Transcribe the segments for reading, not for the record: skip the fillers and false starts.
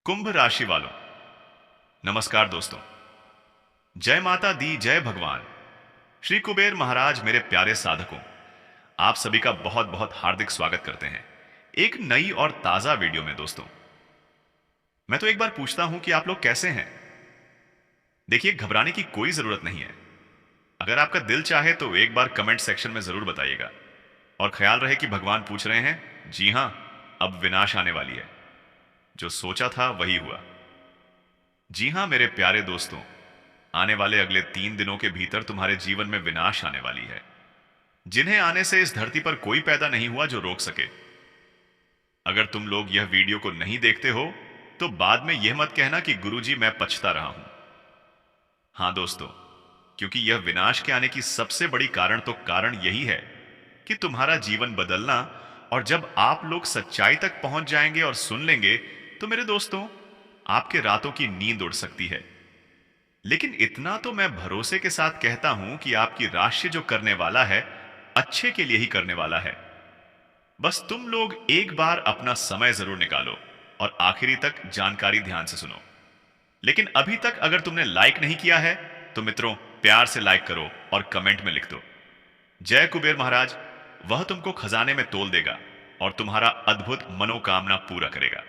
कुंभ राशि वालों, नमस्कार दोस्तों। जय माता दी, जय भगवान। श्री कुबेर महाराज मेरे प्यारे साधकों, आप सभी का बहुत बहुत हार्दिक स्वागत करते हैं एक नई और ताजा वीडियो में। दोस्तों, मैं तो एक बार पूछता हूं कि आप लोग कैसे हैं। देखिए, घबराने की कोई जरूरत नहीं है। अगर आपका दिल चाहे तो एक बार कमेंट सेक्शन में जरूर बताइएगा। और ख्याल रहे कि भगवान पूछ रहे हैं, जी हां, अब विनाश आने वाली है। जो सोचा था वही हुआ। जी हां मेरे प्यारे दोस्तों, आने वाले अगले 3 दिनों के भीतर तुम्हारे जीवन में विनाश आने वाली है, जिन्हें आने से इस धरती पर कोई पैदा नहीं हुआ जो रोक सके। अगर तुम लोग यह वीडियो को नहीं देखते हो तो बाद में यह मत कहना कि गुरुजी मैं पछता रहा हूं। हां दोस्तों, क्योंकि यह विनाश के आने की सबसे बड़ी कारण यही है कि तुम्हारा जीवन बदलना। और जब आप लोग सच्चाई तक पहुंच जाएंगे और सुन लेंगे तो मेरे दोस्तों, आपके रातों की नींद उड़ सकती है। लेकिन इतना तो मैं भरोसे के साथ कहता हूं कि आपकी राशि जो करने वाला है, अच्छे के लिए ही करने वाला है। बस तुम लोग एक बार अपना समय जरूर निकालो और आखिरी तक जानकारी ध्यान से सुनो। लेकिन अभी तक अगर तुमने लाइक नहीं किया है तो मित्रों, प्यार से लाइक करो और कमेंट में लिख दो, जय कुबेर महाराज। वह तुमको खजाने में तोल देगा और तुम्हारा अद्भुत मनोकामना पूरा करेगा।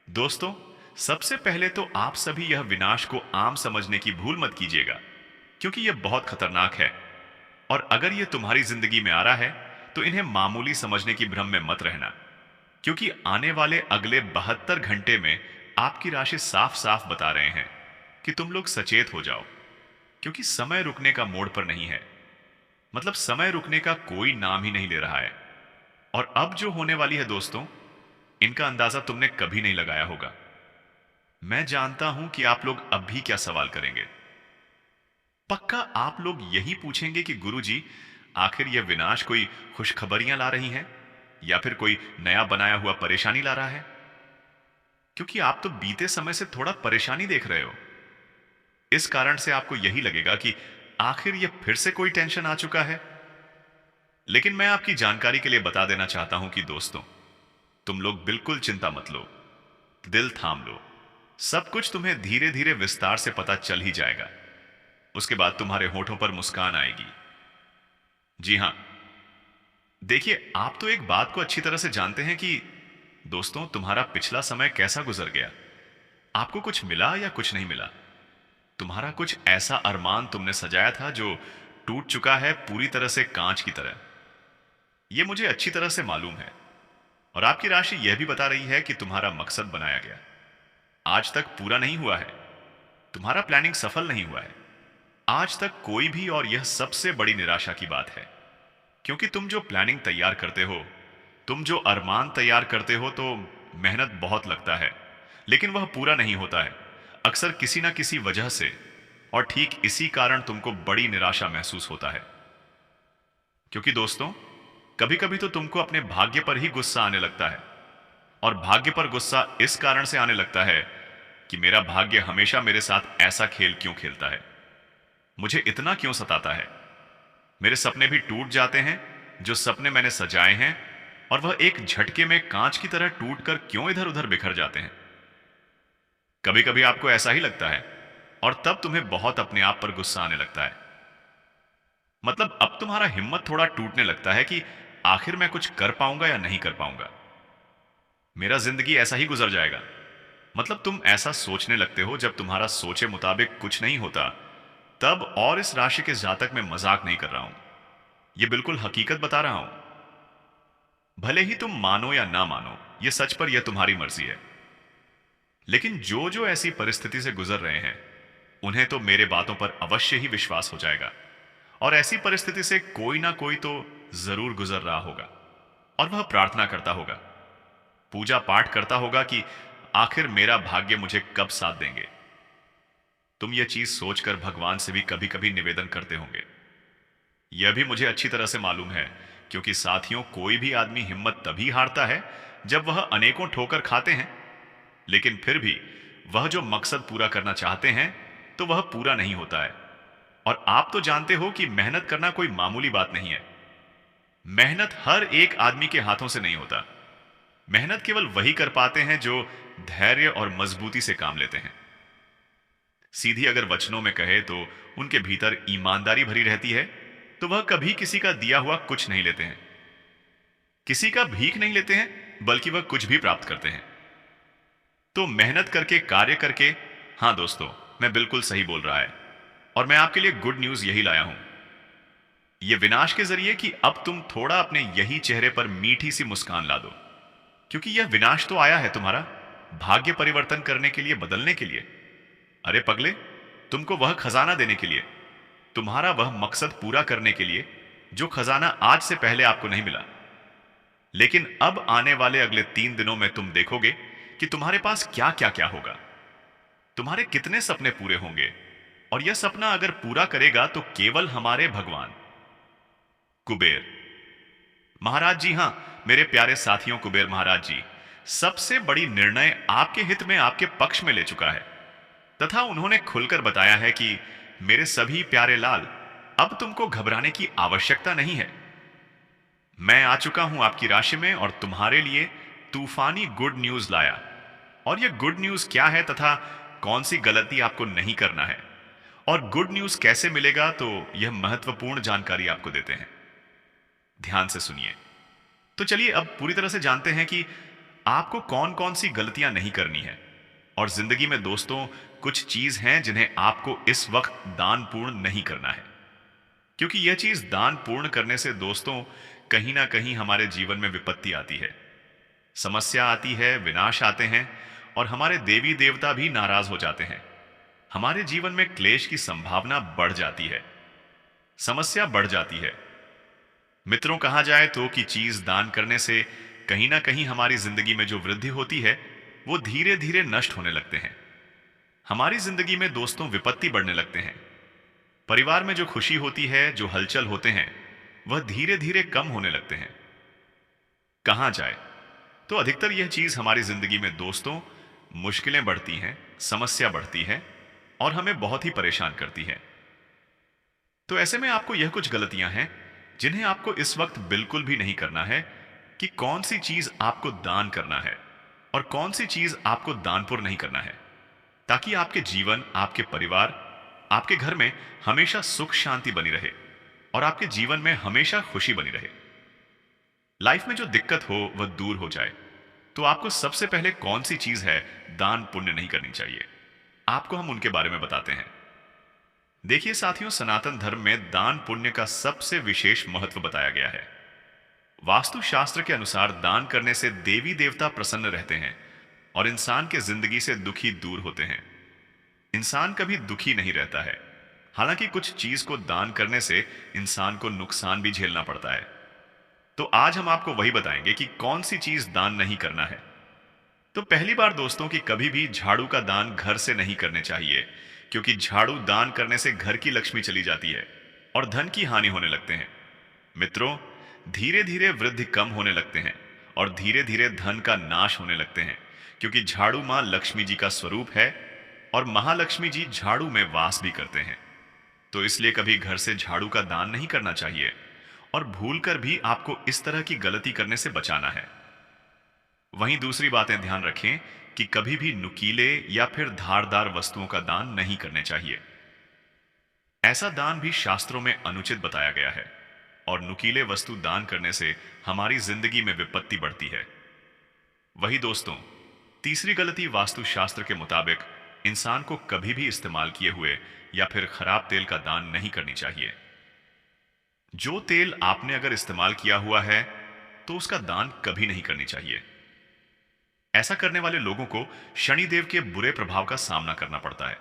दोस्तों, सबसे पहले तो आप सभी यह विनाश को आम समझने की भूल मत कीजिएगा, क्योंकि यह बहुत खतरनाक है। और अगर यह तुम्हारी जिंदगी में आ रहा है तो इन्हें मामूली समझने की भ्रम में मत रहना, क्योंकि आने वाले अगले 72 घंटे में आपकी राशि साफ साफ बता रहे हैं कि तुम लोग सचेत हो जाओ, क्योंकि समय रुकने का मोड़ पर नहीं है। मतलब समय रुकने का कोई नाम ही नहीं ले रहा है। और अब जो होने वाली है दोस्तों, इनका अंदाजा तुमने कभी नहीं लगाया होगा। मैं जानता हूं कि आप लोग अब भी क्या सवाल करेंगे। पक्का आप लोग यही पूछेंगे कि गुरुजी, आखिर यह विनाश कोई खुशखबरियां ला रही हैं या फिर कोई नया बनाया हुआ परेशानी ला रहा है? क्योंकि आप तो बीते समय से थोड़ा परेशानी देख रहे हो। इस कारण से आपको यही लगेगा कि आखिर यह फिर से कोई टेंशन आ चुका है। लेकिन मैं आपकी जानकारी के लिए बता देना चाहता हूं कि दोस्तों, तुम लोग बिल्कुल चिंता मत लो, दिल थाम लो। सब कुछ तुम्हें धीरे धीरे विस्तार से पता चल ही जाएगा। उसके बाद तुम्हारे होठों पर मुस्कान आएगी। जी हां, देखिए, आप तो एक बात को अच्छी तरह से जानते हैं कि दोस्तों, तुम्हारा पिछला समय कैसा गुजर गया। आपको कुछ मिला या कुछ नहीं मिला। तुम्हारा कुछ ऐसा अरमान तुमने सजाया था जो टूट चुका है पूरी तरह से कांच की तरह। यह मुझे अच्छी तरह से मालूम है। और आपकी राशि यह भी बता रही है कि तुम्हारा मकसद बनाया गया आज तक पूरा नहीं हुआ है। तुम्हारा प्लानिंग सफल नहीं हुआ है आज तक कोई भी। और यह सबसे बड़ी निराशा की बात है, क्योंकि तुम जो प्लानिंग तैयार करते हो, तुम जो अरमान तैयार करते हो, तो मेहनत बहुत लगता है, लेकिन वह पूरा नहीं होता है, अक्सर किसी ना किसी वजह से। और ठीक इसी कारण तुमको बड़ी निराशा महसूस होता है। क्योंकि दोस्तों, कभी कभी तो तुमको अपने भाग्य पर ही गुस्सा आने लगता है। और भाग्य पर गुस्सा इस कारण से आने लगता है कि मेरा भाग्य हमेशा मेरे साथ ऐसा खेल क्यों खेलता है, मुझे इतना क्यों सताता है। मेरे सपने भी टूट जाते हैं, जो सपने मैंने सजाए हैं, और वह एक झटके में कांच की तरह टूटकर क्यों इधर उधर बिखर जाते हैं। कभी कभी आपको ऐसा ही लगता है, और तब तुम्हें बहुत अपने आप पर गुस्सा आने लगता है। मतलब अब तुम्हारा हिम्मत थोड़ा टूटने लगता है कि आखिर मैं कुछ कर पाऊंगा या नहीं कर पाऊंगा, मेरा जिंदगी ऐसा ही गुजर जाएगा। मतलब तुम ऐसा सोचने लगते हो जब तुम्हारा सोचे मुताबिक कुछ नहीं होता तब। और इस राशि के जातक में मजाक नहीं कर रहा हूं, यह बिल्कुल हकीकत बता रहा हूं। भले ही तुम मानो या ना मानो, यह सच पर यह तुम्हारी मर्जी है। लेकिन जो जो ऐसी परिस्थिति से गुजर रहे हैं, उन्हें तो मेरे बातों पर अवश्य ही विश्वास हो जाएगा। और ऐसी परिस्थिति से कोई ना कोई तो जरूर गुजर रहा होगा, और वह प्रार्थना करता होगा, पूजा पाठ करता होगा कि आखिर मेरा भाग्य मुझे कब साथ देंगे। तुम यह चीज सोचकर भगवान से भी कभी कभी निवेदन करते होंगे। यह भी मुझे अच्छी तरह से मालूम है, क्योंकि साथियों, कोई भी आदमी हिम्मत तभी हारता है जब वह अनेकों ठोकर खाते हैं, लेकिन फिर भी वह जो मकसद पूरा करना चाहते हैं तो वह पूरा नहीं होता है। और आप तो जानते हो कि मेहनत करना कोई मामूली बात नहीं है। मेहनत हर एक आदमी के हाथों से नहीं होता। मेहनत केवल वही कर पाते हैं जो धैर्य और मजबूती से काम लेते हैं। सीधी अगर वचनों में कहे तो उनके भीतर ईमानदारी भरी रहती है, तो वह कभी किसी का दिया हुआ कुछ नहीं लेते हैं, किसी का भीख नहीं लेते हैं, बल्कि वह कुछ भी प्राप्त करते हैं। तो मेहनत करके, कार्य करके, हाँ दोस्तों, मैं बिल्कुल सही बोल रहा है। और मैं आपके लिए गुड न्यूज यही लाया हूं, ये विनाश के जरिए कि अब तुम थोड़ा अपने यही चेहरे पर मीठी सी मुस्कान ला दो, क्योंकि यह विनाश तो आया है तुम्हारा भाग्य परिवर्तन करने के लिए, बदलने के लिए। अरे पगले, तुमको वह खजाना देने के लिए, तुम्हारा वह मकसद पूरा करने के लिए जो खजाना आज से पहले आपको नहीं मिला। लेकिन अब आने वाले अगले 3 दिनों में तुम देखोगे कि तुम्हारे पास क्या क्या क्या होगा, तुम्हारे कितने सपने पूरे होंगे। और यह सपना अगर पूरा करेगा तो केवल हमारे भगवान कुबेर महाराज जी, हां मेरे प्यारे साथियों, कुबेर महाराज जी सबसे बड़ी निर्णय आपके हित में, आपके पक्ष में ले चुका है, तथा उन्होंने खुलकर बताया है कि मेरे सभी प्यारे लाल, अब तुमको घबराने की आवश्यकता नहीं है। मैं आ चुका हूं आपकी राशि में और तुम्हारे लिए तूफानी गुड न्यूज लाया। और यह गुड न्यूज क्या है तथा कौन सी गलती आपको नहीं करना है, और गुड न्यूज कैसे मिलेगा, तो यह महत्वपूर्ण जानकारी आपको देते हैं। ध्यान से सुनिए। तो चलिए अब पूरी तरह से जानते हैं कि आपको कौन कौन सी गलतियां नहीं करनी है। और जिंदगी में दोस्तों कुछ चीज हैं जिन्हें आपको इस वक्त दान पूर्ण नहीं करना है, क्योंकि यह चीज दान पूर्ण करने से दोस्तों कहीं ना कहीं हमारे जीवन में विपत्ति आती है, समस्या आती है, विनाश आते हैं, और हमारे देवी देवता भी नाराज हो जाते हैं। हमारे जीवन में क्लेश की संभावना बढ़ जाती है, समस्या बढ़ जाती है। मित्रों, कहा जाए तो कि चीज दान करने से कहीं ना कहीं हमारी जिंदगी में जो वृद्धि होती है वो धीरे धीरे नष्ट होने लगते हैं। हमारी जिंदगी में दोस्तों विपत्ति बढ़ने लगते हैं। परिवार में जो खुशी होती है, जो हलचल होते हैं, वह धीरे धीरे कम होने लगते हैं। कहा जाए तो अधिकतर यह चीज हमारी जिंदगी में दोस्तों मुश्किलें बढ़ती हैं, समस्या बढ़ती है और हमें बहुत ही परेशान करती है। तो ऐसे में आपको यह कुछ गलतियां हैं जिन्हें आपको इस वक्त बिल्कुल भी नहीं करना है, कि कौन सी चीज आपको दान करना है और कौन सी चीज आपको दानपुर नहीं करना है, ताकि आपके जीवन, आपके परिवार, आपके घर में हमेशा सुख शांति बनी रहे और आपके जीवन में हमेशा खुशी बनी रहे। लाइफ में जो दिक्कत हो वह दूर हो जाए। तो आपको सबसे पहले कौन सी चीज है दान पुण्य नहीं करनी चाहिए, आपको हम उनके बारे में बताते हैं। देखिए साथियों, सनातन धर्म में दान पुण्य का सबसे विशेष महत्व बताया गया है। वास्तुशास्त्र के अनुसार दान करने से देवी देवता प्रसन्न रहते हैं और इंसान के जिंदगी से दुखी दूर होते हैं। इंसान कभी दुखी नहीं रहता है। हालांकि कुछ चीज को दान करने से इंसान को नुकसान भी झेलना पड़ता है। तो आज हम आपको वही बताएंगे कि कौन सी चीज दान नहीं करना है। तो पहली बार दोस्तों कि कभी भी झाड़ू का दान घर से नहीं करने चाहिए, क्योंकि झाड़ू दान करने से घर की लक्ष्मी चली जाती है और धन की हानि होने लगते हैं। मित्रों, धीरे धीरे वृद्धि कम होने लगते हैं और धीरे धीरे धन का नाश होने लगते हैं, क्योंकि झाड़ू मां लक्ष्मी जी का स्वरूप है और महालक्ष्मी जी झाड़ू में वास भी करते हैं। तो इसलिए कभी घर से झाड़ू का दान नहीं करना चाहिए और भूलकर भी आपको इस तरह की गलती करने से बचाना है। वहीं दूसरी बातें ध्यान रखें कि कभी भी नुकीले या फिर धारदार वस्तुओं का दान नहीं करने चाहिए। ऐसा दान भी शास्त्रों में अनुचित बताया गया है और नुकीले वस्तु दान करने से हमारी जिंदगी में विपत्ति बढ़ती है। वही दोस्तों, तीसरी गलती वास्तुशास्त्र के मुताबिक इंसान को कभी भी इस्तेमाल किए हुए या फिर खराब तेल का दान नहीं करनी चाहिए। जो तेल आपने अगर इस्तेमाल किया हुआ है तो उसका दान कभी नहीं करनी चाहिए। ऐसा करने वाले लोगों को शनिदेव के बुरे प्रभाव का सामना करना पड़ता है।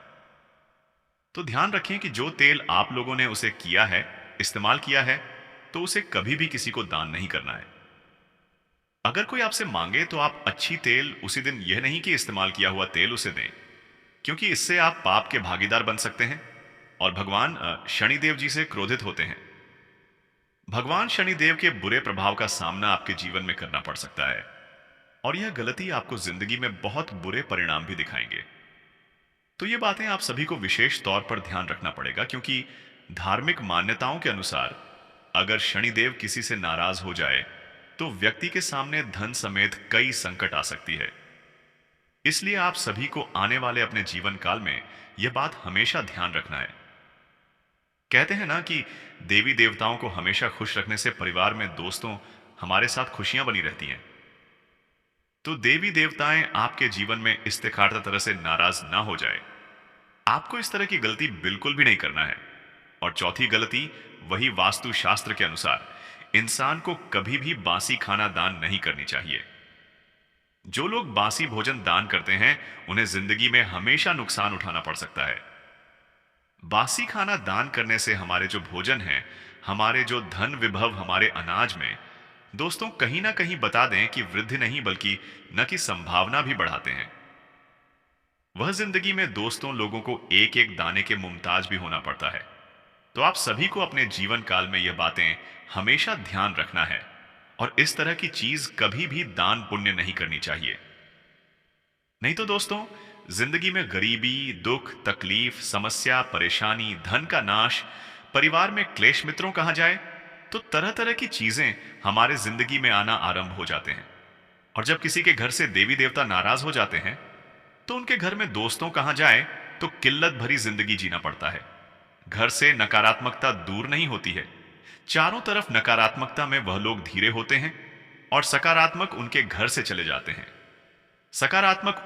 तो ध्यान रखें कि जो तेल आप लोगों ने उसे किया है, इस्तेमाल किया है, तो उसे कभी भी किसी को दान नहीं करना है। अगर कोई आपसे मांगे तो आप अच्छी तेल उसी दिन यह नहीं कि इस्तेमाल किया हुआ तेल उसे दें, क्योंकि इससे आप पाप के भागीदार बन सकते हैं और भगवान शनिदेव जी से क्रोधित होते हैं। भगवान शनिदेव के बुरे प्रभाव का सामना आपके जीवन में करना पड़ सकता है और यह गलती आपको जिंदगी में बहुत बुरे परिणाम भी दिखाएंगे। तो ये बातें आप सभी को विशेष तौर पर ध्यान रखना पड़ेगा, क्योंकि धार्मिक मान्यताओं के अनुसार अगर शनिदेव किसी से नाराज हो जाए तो व्यक्ति के सामने धन समेत कई संकट आ सकती है। इसलिए आप सभी को आने वाले अपने जीवन काल में यह बात हमेशा ध्यान रखना है। कहते हैं ना कि देवी देवताओं को हमेशा खुश रखने से परिवार में दोस्तों हमारे साथ खुशियां बनी रहती हैं। तो देवी देवताएं आपके जीवन में इस्तेखारता तरह से नाराज ना हो जाए। आपको इस तरह की गलती बिल्कुल भी नहीं करना है। और चौथी गलती, वही वास्तु शास्त्र के अनुसार इंसान को कभी भी बासी खाना दान नहीं करनी चाहिए। जो लोग बासी भोजन दान करते हैं उन्हें जिंदगी में हमेशा नुकसान उठाना पड़ सकता है। बासी खाना दान करने से हमारे जो भोजन है, हमारे जो धन विभव हमारे अनाज में, दोस्तों कहीं ना कहीं बता दें कि वृद्धि नहीं बल्कि न की संभावना भी बढ़ाते हैं। वह जिंदगी में दोस्तों लोगों को एक एक दाने के मुमताज भी होना पड़ता है। तो आप सभी को अपने जीवन काल में यह बातें हमेशा ध्यान रखना है और इस तरह की चीज कभी भी दान पुण्य नहीं करनी चाहिए। नहीं तो दोस्तों, जिंदगी में गरीबी, दुख, तकलीफ, समस्या, परेशानी, धन का नाश, परिवार में क्लेश, मित्रों कहा जाए तो तरह तरह की चीजें हमारे जिंदगी में आना आरंभ हो जाते हैं। और जब किसी के घर से देवी देवता नाराज हो जाते हैं तो उनके घर में दोस्तों कहा जाए तो किल्लत भरी जिंदगी जीना पड़ता है। घर से नकारात्मकता दूर नहीं होती है। चारों तरफ नकारात्मकता में वह लोग धीरे होते हैं और सकारात्मक उनके घर से चले जाते हैं। सकारात्मक